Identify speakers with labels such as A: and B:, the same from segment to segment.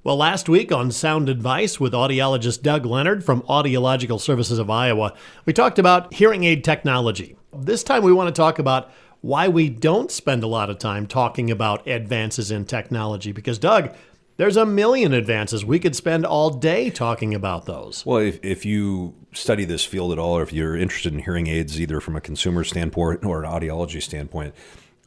A: Well, last week on Sound Advice with audiologist Doug Leonard from Audiological Services of Iowa, we talked about hearing aid technology. This time we want to talk about why we don't spend a lot of time talking about advances in technology. Because, Doug, there's a million advances. We could spend all day talking about those.
B: Well, if you study this field at all, or if you're interested in hearing aids, either from a consumer standpoint or an audiology standpoint,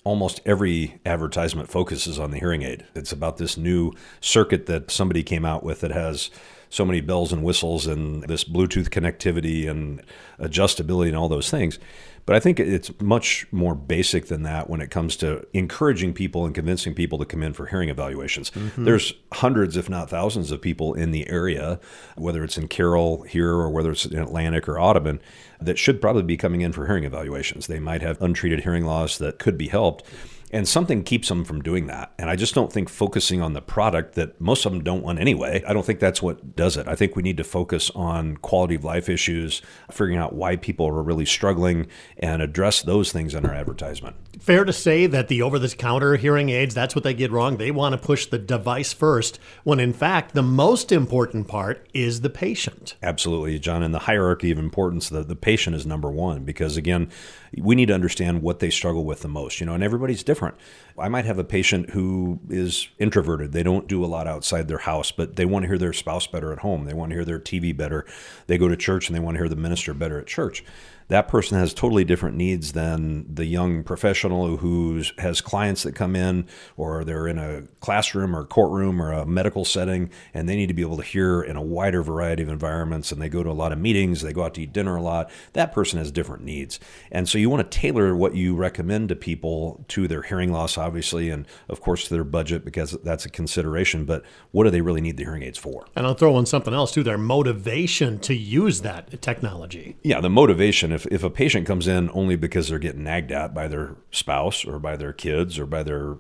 B: almost every advertisement focuses on the hearing aid. It's about this new circuit that somebody came out with that has so many bells and whistles and this Bluetooth connectivity and adjustability and all those things. But I think it's much more basic than that when it comes to encouraging people and convincing people to come in for hearing evaluations. Mm-hmm. There's hundreds, if not thousands, of people in the area, whether it's in Carroll here or whether it's in Atlantic or Audubon, that should probably be coming in for hearing evaluations. They might have untreated hearing loss that could be helped. And something keeps them from doing that. And I just don't think focusing on the product that most of them don't want anyway, I don't think that's what does it. I think we need to focus on quality of life issues, figuring out why people are really struggling, and address those things in our advertisement.
A: Fair to say that the over-the-counter hearing aids, that's what they get wrong. They want to push the device first, when in fact, the most important part is the patient.
B: Absolutely, John. In the hierarchy of importance, the patient is number one, because again, we need to understand what they struggle with the most, and everybody's different. I might have a patient who is introverted. They don't do a lot outside their house, but they want to hear their spouse better at home. They want to hear their TV better. They go to church and they want to hear the minister better at church. That person has totally different needs than the young professional who has clients that come in, or they're in a classroom or courtroom or a medical setting, and they need to be able to hear in a wider variety of environments, and they go to a lot of meetings, they go out to eat dinner a lot. That person has different needs. And so you want to tailor what you recommend to people to their hearing loss, obviously, and of course to their budget, because that's a consideration, but what do they really need the hearing aids for?
A: And I'll throw in something else too, their motivation to use that technology.
B: Yeah, the motivation. If a patient comes in only because they're getting nagged at by their spouse or by their kids or by their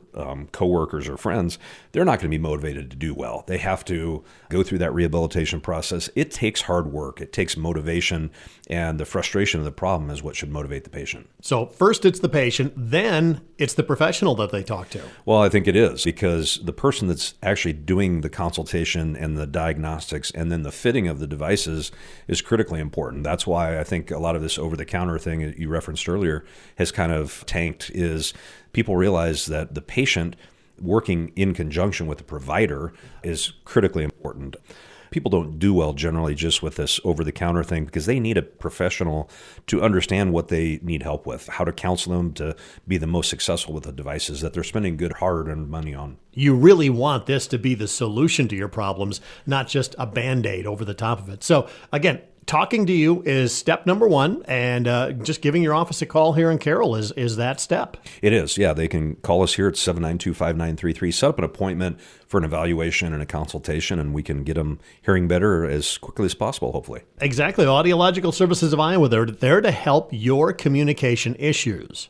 B: coworkers or friends, they're not going to be motivated to do well. They have to go through that rehabilitation process. It takes hard work. It takes motivation, and the frustration of the problem is what should motivate the patient.
A: So first it's the patient, then it's the professional that they talk to.
B: Well, I think it is, because the person that's actually doing the consultation and the diagnostics and then the fitting of the devices is critically important. That's why I think a lot of this over-the-counter thing that you referenced earlier has kind of tanked, is people realize that the patient working in conjunction with the provider is critically important. People don't do well generally just with this over-the-counter thing, because they need a professional to understand what they need help with, how to counsel them to be the most successful with the devices that they're spending good hard-earned money on.
A: You really want this to be the solution to your problems, not just a Band-Aid over the top of it. So again, talking to you is step number one, and just giving your office a call here in Carroll is that step.
B: It is, yeah. They can call us here at 792-5933, set up an appointment for an evaluation and a consultation, and we can get them hearing better as quickly as possible, hopefully.
A: Exactly. Audiological Services of Iowa, they're there to help your communication issues.